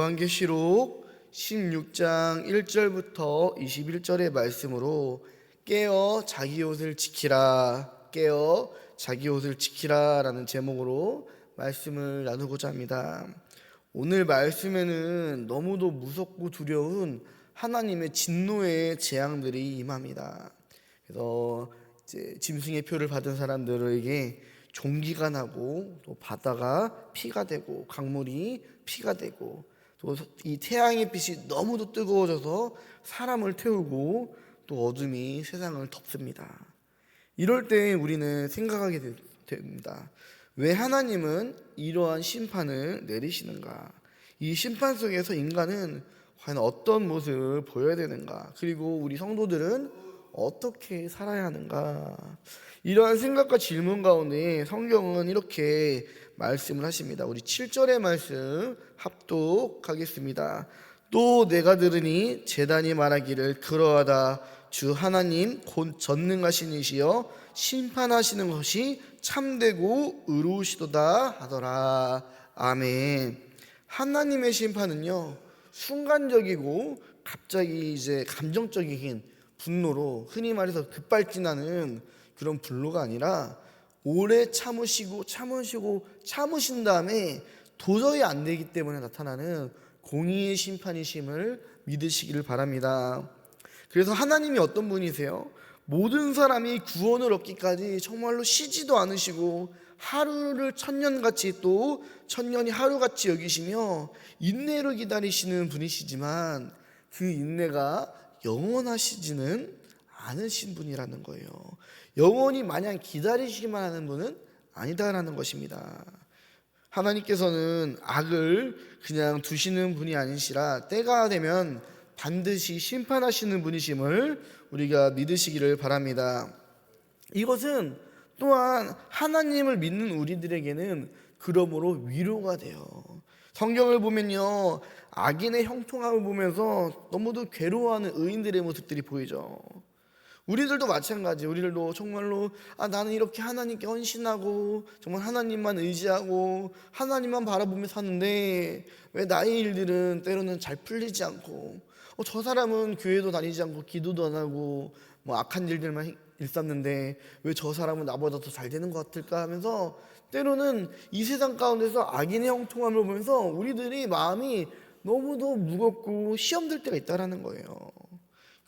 요한계시록 16장 1절부터 21절의 말씀으로 깨어 자기 옷을 지키라, 깨어 자기 옷을 지키라 라는 제목으로 말씀을 나누고자 합니다. 오늘 말씀에는 너무도 무섭고 두려운 하나님의 진노의 재앙들이 임합니다. 그래서 이제 짐승의 표를 받은 사람들에게 종기가 나고, 또 바다가 피가 되고, 강물이 피가 되고, 또 이 태양의 빛이 너무도 뜨거워져서 사람을 태우고, 또 어둠이 세상을 덮습니다. 이럴 때 우리는 생각하게 됩니다. 왜 하나님은 이러한 심판을 내리시는가? 이 심판 속에서 인간은 과연 어떤 모습을 보여야 되는가? 그리고 우리 성도들은 어떻게 살아야 하는가? 이러한 생각과 질문 가운데 성경은 이렇게 말씀을 하십니다. 우리 7절의 말씀 합독하겠습니다. 또 내가 들으니 제단이 말하기를 그러하다, 주 하나님 곧 전능하신 이시여 심판하시는 것이 참되고 의로우시도다 하더라. 아멘. 하나님의 심판은요, 순간적이고 갑자기 이제 감정적인 분노로, 흔히 말해서 급발진하는 그런 분노가 아니라 오래 참으신 다음에 도저히 안 되기 때문에 나타나는 공의의 심판이심을 믿으시기를 바랍니다. 그래서 하나님이 어떤 분이세요? 모든 사람이 구원을 얻기까지 정말로 쉬지도 않으시고 하루를 천년같이, 또 천년이 하루같이 여기시며 인내로 기다리시는 분이시지만 그 인내가 영원하시지는 않으신 분이라는 거예요. 영원히 마냥 기다리시기만 하는 분은 아니다라는 것입니다. 하나님께서는 악을 그냥 두시는 분이 아니시라 때가 되면 반드시 심판하시는 분이심을 우리가 믿으시기를 바랍니다. 이것은 또한 하나님을 믿는 우리들에게는 그러므로 위로가 돼요. 성경을 보면요, 악인의 형통함을 보면서 너무도 괴로워하는 의인들의 모습들이 보이죠. 우리들도 마찬가지. 우리들도 정말로 나는 이렇게 하나님께 헌신하고 정말 하나님만 의지하고 하나님만 바라보며 사는데 왜 나의 일들은 때로는 잘 풀리지 않고, 저 사람은 교회도 다니지 않고 기도도 안 하고 악한 일들만 일삼는데 왜 저 사람은 나보다 더 잘 되는 것 같을까 하면서 때로는 이 세상 가운데서 악인의 형통함을 보면서 우리들이 마음이 너무도 무겁고 시험될 때가 있다라는 거예요.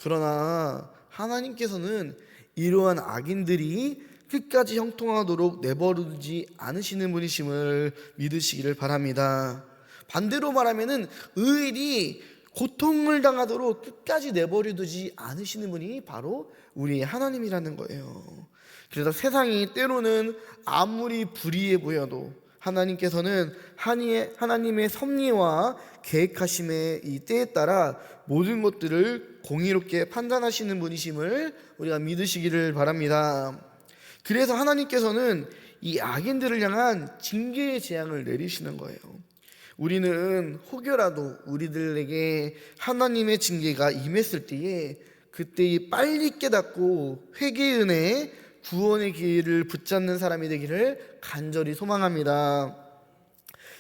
그러나 하나님께서는 이러한 악인들이 끝까지 형통하도록 내버려두지 않으시는 분이심을 믿으시기를 바랍니다. 반대로 말하면은 의인이 고통을 당하도록 끝까지 내버려두지 않으시는 분이 바로 우리 하나님이라는 거예요. 그래서 세상이 때로는 아무리 불의해 보여도 하나님께서는 하나님의 섭리와 계획하심의 이 때에 따라 모든 것들을 공의롭게 판단하시는 분이심을 우리가 믿으시기를 바랍니다. 그래서 하나님께서는 이 악인들을 향한 징계의 재앙을 내리시는 거예요. 우리는 혹여라도 우리들에게 하나님의 징계가 임했을 때에 그때 빨리 깨닫고 회개의 은혜, 구원의 기회를 붙잡는 사람이 되기를 간절히 소망합니다.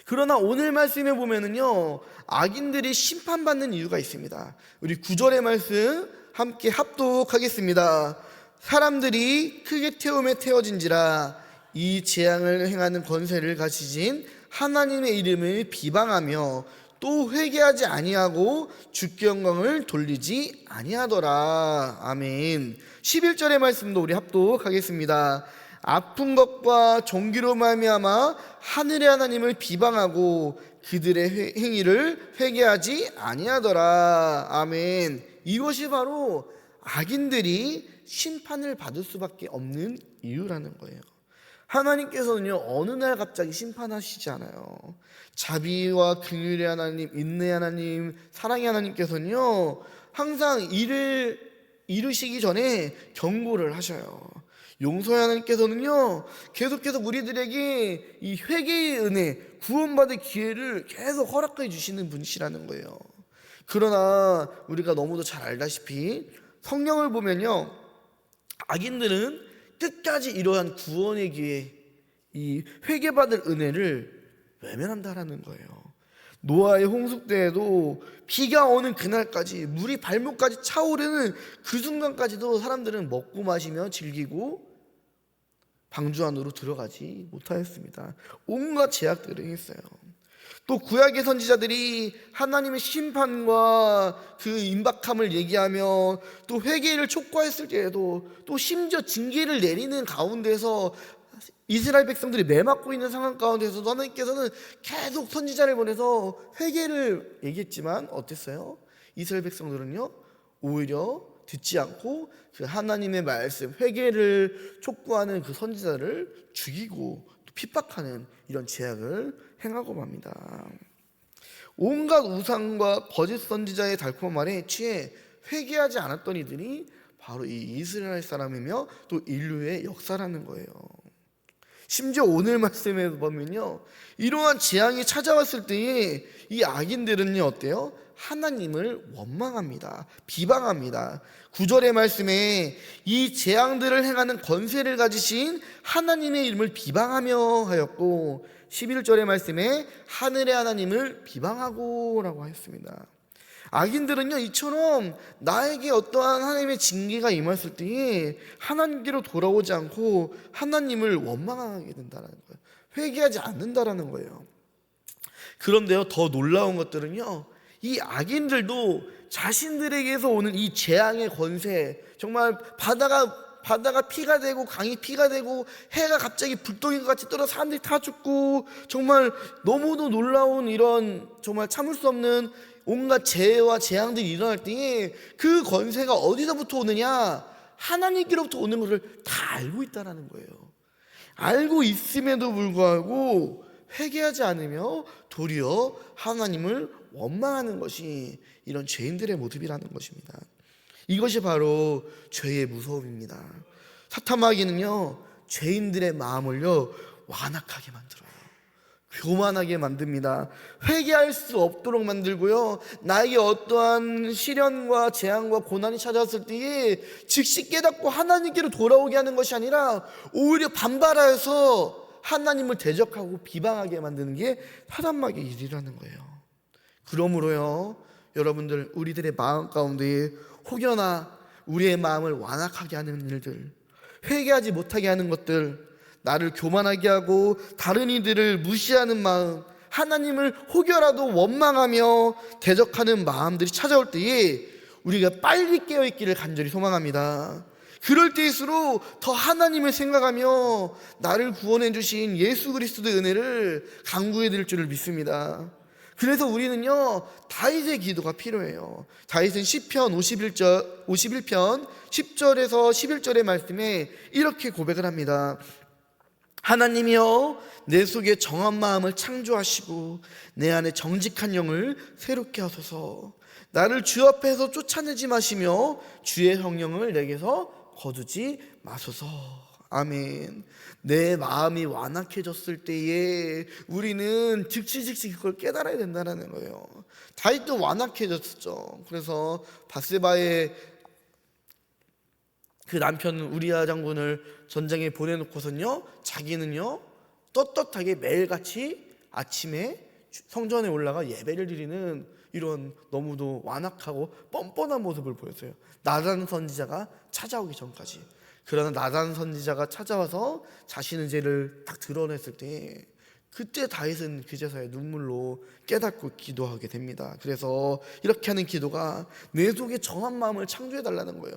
그러나 오늘 말씀에 보면은요, 악인들이 심판받는 이유가 있습니다. 우리 9절의 말씀 함께 합독하겠습니다. 사람들이 크게 태움에 태워진지라 이 재앙을 행하는 권세를 가지신 하나님의 이름을 비방하며 또 회개하지 아니하고 주께 영광을 돌리지 아니하더라. 아멘. 11절의 말씀도 우리 합독하겠습니다. 아픈 것과 종기로 말미암아 하늘의 하나님을 비방하고 그들의 행위를 회개하지 아니하더라. 아멘. 이것이 바로 악인들이 심판을 받을 수밖에 없는 이유라는 거예요. 하나님께서는요, 어느 날 갑자기 심판하시지 않아요. 자비와 긍휼의 하나님, 인내의 하나님, 사랑의 하나님께서는요, 항상 일을 이루시기 전에 경고를 하셔요. 용서의 하나님께서는요, 계속해서 우리들에게 이 회개의 은혜, 구원받을 기회를 계속 허락해 주시는 분이시라는 거예요. 그러나 우리가 너무도 잘 알다시피 성경을 보면요, 악인들은 끝까지 이러한 구원의 기회, 이 회개받을 은혜를 외면한다라는 거예요. 노아의 홍수 때에도 비가 오는 그날까지 물이 발목까지 차오르는 그 순간까지도 사람들은 먹고 마시며 즐기고 방주 안으로 들어가지 못하였습니다. 온갖 제약들을 행했어요. 또 구약의 선지자들이 하나님의 심판과 그 임박함을 얘기하며 또 회개를 촉구했을 때에도 또 심지어 징계를 내리는 가운데서 이스라엘 백성들이 매맞고 있는 상황 가운데서도 하나님께서는 계속 선지자를 보내서 회개를 얘기했지만 어땠어요? 이스라엘 백성들은요 오히려 듣지 않고 그 하나님의 말씀, 회개를 촉구하는 그 선지자를 죽이고 핍박하는 이런 죄악을 행하고 맙니다. 온갖 우상과 거짓 선지자의 달콤한 말에 취해 회개하지 않았던 이들이 바로 이 이스라엘 사람이며 또 인류의 역사라는 거예요. 심지어 오늘 말씀에 보면요, 이러한 재앙이 찾아왔을 때에 이 악인들은요 어때요? 하나님을 원망합니다. 비방합니다. 9절의 말씀에 이 재앙들을 행하는 권세를 가지신 하나님의 이름을 비방하며 하였고, 11절의 말씀에 하늘의 하나님을 비방하고 라고 하였습니다. 악인들은요 이처럼 나에게 어떠한 하나님의 징계가 임했을 때에 하나님께로 돌아오지 않고 하나님을 원망하게 된다는 거예요. 회개하지 않는다라는 거예요. 그런데요 더 놀라운 것들은요, 이 악인들도 자신들에게서 오는 이 재앙의 권세, 정말 바다가 피가 되고 강이 피가 되고 해가 갑자기 불덩이가 같이 떨어 사람들이 다 죽고 정말 너무도 놀라운 이런 정말 참을 수 없는 온갖 재해와 재앙들이 일어날 때에 그 권세가 어디서부터 오느냐? 하나님께로부터 오는 것을 다 알고 있다는 거예요. 알고 있음에도 불구하고 회개하지 않으며 도리어 하나님을 원망하는 것이 이런 죄인들의 모습이라는 것입니다. 이것이 바로 죄의 무서움입니다. 사탄마귀는요 죄인들의 마음을요 완악하게 만들어요. 교만하게 만듭니다. 회개할 수 없도록 만들고요, 나에게 어떠한 시련과 재앙과 고난이 찾아왔을 때에 즉시 깨닫고 하나님께로 돌아오게 하는 것이 아니라 오히려 반발하여서 하나님을 대적하고 비방하게 만드는 게 사단마귀의 일이라는 거예요. 그러므로요 여러분들, 우리들의 마음 가운데 혹여나 우리의 마음을 완악하게 하는 일들, 회개하지 못하게 하는 것들, 나를 교만하게 하고 다른 이들을 무시하는 마음, 하나님을 혹여라도 원망하며 대적하는 마음들이 찾아올 때에 우리가 빨리 깨어있기를 간절히 소망합니다. 그럴 때일수록 더 하나님을 생각하며 나를 구원해 주신 예수 그리스도의 은혜를 간구해 드릴 줄을 믿습니다. 그래서 우리는요 다윗의 기도가 필요해요. 다윗은 시편 51편 10절에서 11절의 말씀에 이렇게 고백을 합니다. 하나님이여 내 속에 정한 마음을 창조하시고 내 안에 정직한 영을 새롭게 하소서. 나를 주 앞에서 쫓아내지 마시며 주의 성령을 내게서 거두지 마소서. 아멘. 내 마음이 완악해졌을 때에 우리는 즉시 그걸 깨달아야 된다는 거예요. 다윗도 완악해졌죠. 그래서 바세바의 그 남편 우리아 장군을 전장에 보내놓고선요 자기는요 떳떳하게 매일같이 아침에 성전에 올라가 예배를 드리는 이런 너무도 완악하고 뻔뻔한 모습을 보였어요. 나단 선지자가 찾아오기 전까지. 그러나 나단 선지자가 찾아와서 자신의 죄를 딱 드러냈을 때 그때 다윗은 그제서야 눈물로 깨닫고 기도하게 됩니다. 그래서 이렇게 하는 기도가 내 속에 정한 마음을 창조해달라는 거예요.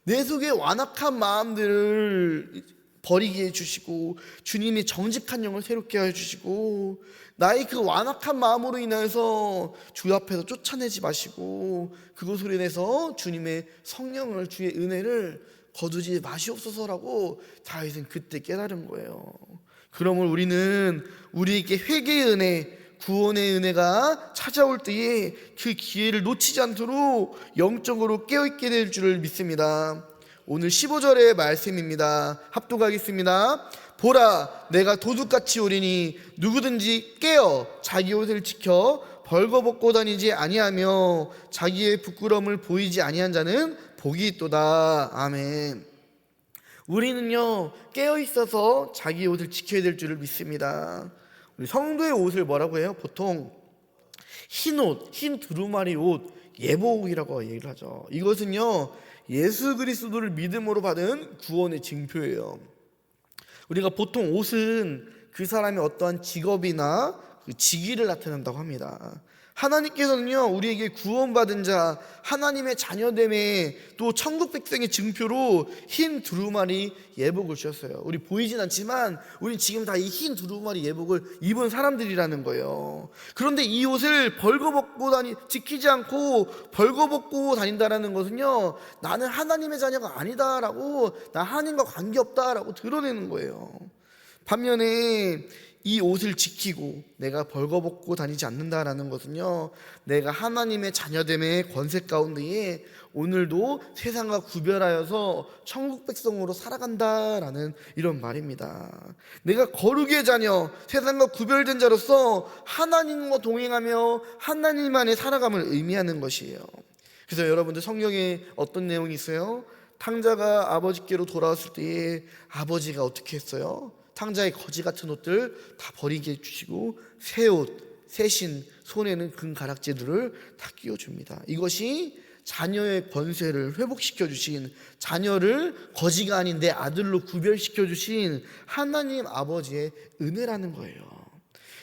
내 속에 완악한 마음들을 버리게 해주시고 주님이 정직한 영을 새롭게 해주시고 나의 그 완악한 마음으로 인해서 주 앞에서 쫓아내지 마시고 그것으로 인해서 주님의 성령을, 주의 은혜를 거두지 마시옵소서라고 다윗은 그때 깨달은 거예요. 그러므로 우리는 우리에게 회개의 은혜, 구원의 은혜가 찾아올 때에 그 기회를 놓치지 않도록 영적으로 깨어있게 될 줄을 믿습니다. 오늘 15절의 말씀입니다. 합독하겠습니다. 보라, 내가 도둑같이 오리니 누구든지 깨어 자기 옷을 지켜 벌거벗고 다니지 아니하며 자기의 부끄러움을 보이지 아니한 자는 복이 있도다. 아멘. 우리는요 깨어있어서 자기 옷을 지켜야 될 줄을 믿습니다. 우리 성도의 옷을 뭐라고 해요? 보통 흰 옷, 흰 두루마리 옷, 예복이라고 얘기를 하죠. 이것은요, 예수 그리스도를 믿음으로 받은 구원의 징표예요. 우리가 보통 옷은 그 사람의 어떠한 직업이나 그 직위를 나타낸다고 합니다. 하나님께서는요, 우리에게 구원받은 자, 하나님의 자녀됨의 또 천국 백성의 증표로 흰 두루마리 예복을 주셨어요. 우리 보이진 않지만 우리 지금 다 이 흰 두루마리 예복을 입은 사람들이라는 거예요. 그런데 이 옷을 지키지 않고 벌거벗고 다닌다라는 것은요, 나는 하나님의 자녀가 아니다라고, 나 하나님과 관계없다라고 드러내는 거예요. 반면에 이 옷을 지키고 내가 벌거벗고 다니지 않는다라는 것은요, 내가 하나님의 자녀됨의 권세 가운데에 오늘도 세상과 구별하여서 천국 백성으로 살아간다라는 이런 말입니다. 내가 거룩의 자녀, 세상과 구별된 자로서 하나님과 동행하며 하나님 안에 살아감을 의미하는 것이에요. 그래서 여러분들 성경에 어떤 내용이 있어요? 탕자가 아버지께로 돌아왔을 때에 아버지가 어떻게 했어요? 탕자의 거지 같은 옷들 다 버리게 해주시고 새 옷, 새 신, 손에는 금가락지들을 다 끼워줍니다. 이것이 자녀의 권세를 회복시켜 주신, 자녀를 거지가 아닌 내 아들로 구별시켜 주신 하나님 아버지의 은혜라는 거예요.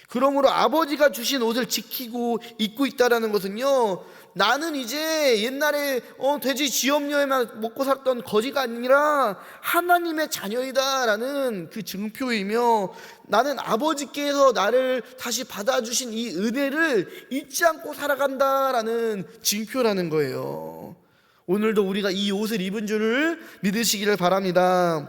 그러므로 아버지가 주신 옷을 지키고 입고 있다라는 것은요, 나는 이제 옛날에 돼지 지엄녀에만 먹고 살던 거지가 아니라 하나님의 자녀이다라는 그 증표이며, 나는 아버지께서 나를 다시 받아주신 이 은혜를 잊지 않고 살아간다라는 징표라는 거예요. 오늘도 우리가 이 옷을 입은 줄을 믿으시기를 바랍니다.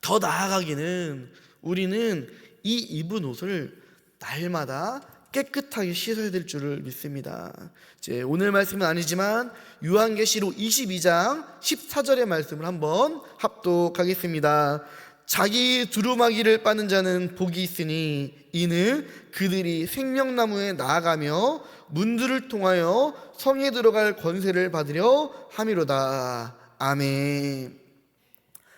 더 나아가기는 우리는 이 입은 옷을 날마다 깨끗하게 씻어야 될 줄을 믿습니다. 이제 오늘 말씀은 아니지만 요한계시록 22장 14절의 말씀을 한번 합독하겠습니다. 자기 두루마기를 빠는 자는 복이 있으니 이는 그들이 생명나무에 나아가며 문들을 통하여 성에 들어갈 권세를 받으려 함이로다. 아멘.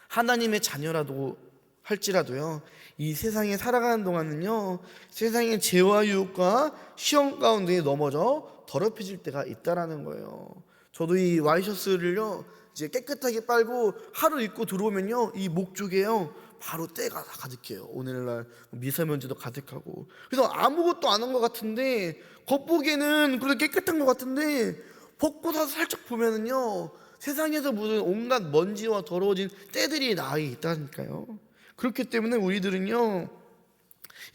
하나님의 자녀라도 할지라도요, 이 세상에 살아가는 동안은요, 세상의 죄와 유혹과 시험 가운데 넘어져 더럽혀질 때가 있다라는 거예요. 저도 이 와이셔츠를요, 이제 깨끗하게 빨고 하루 입고 들어오면요, 이 목 쪽에요 바로 때가 가득해요. 오늘날 미세먼지도 가득하고. 그래서 아무것도 안 한 것 같은데, 겉보기에는 그래도 깨끗한 것 같은데, 벗고 나서 살짝 보면은요, 세상에서 무슨 온갖 먼지와 더러워진 때들이 나 있다니까요. 그렇기 때문에 우리들은요,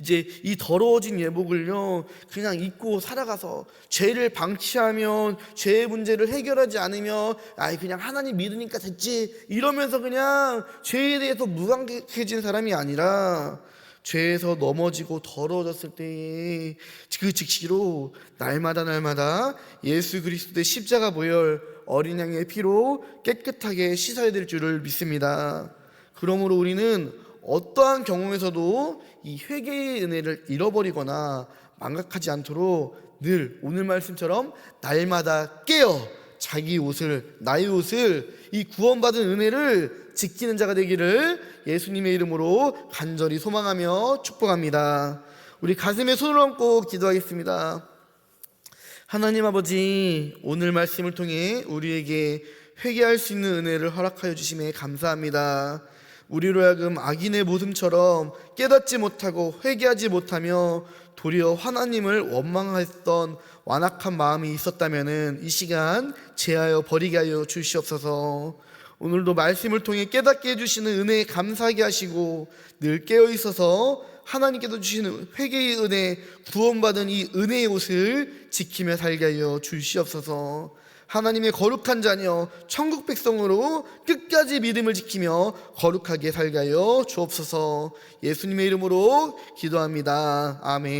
이제 이 더러워진 예복을요 그냥 입고 살아가서 죄를 방치하면, 죄의 문제를 해결하지 않으면 그냥 하나님 믿으니까 됐지 이러면서 그냥 죄에 대해서 무감각해진 사람이 아니라, 죄에서 넘어지고 더러워졌을 때에 그 즉시로 날마다 예수 그리스도의 십자가 보혈 어린 양의 피로 깨끗하게 씻어야 될 줄을 믿습니다. 그러므로 우리는 어떠한 경우에서도 이 회개의 은혜를 잃어버리거나 망각하지 않도록 늘 오늘 말씀처럼 날마다 깨어 자기 옷을, 나의 옷을, 이 구원받은 은혜를 지키는 자가 되기를 예수님의 이름으로 간절히 소망하며 축복합니다. 우리 가슴에 손을 얹고 기도하겠습니다. 하나님 아버지, 오늘 말씀을 통해 우리에게 회개할 수 있는 은혜를 허락하여 주심에 감사합니다. 우리로 하여금 악인의 모습처럼 깨닫지 못하고 회개하지 못하며 도리어 하나님을 원망했던 완악한 마음이 있었다면 이 시간 제하여 버리게 하여 주시옵소서. 오늘도 말씀을 통해 깨닫게 해주시는 은혜에 감사하게 하시고 늘 깨어있어서 하나님께서 주시는 회개의 은혜, 구원받은 이 은혜의 옷을 지키며 살게 하여 주시옵소서. 하나님의 거룩한 자녀, 천국 백성으로 끝까지 믿음을 지키며 거룩하게 살게 하여 주옵소서. 예수님의 이름으로 기도합니다. 아멘.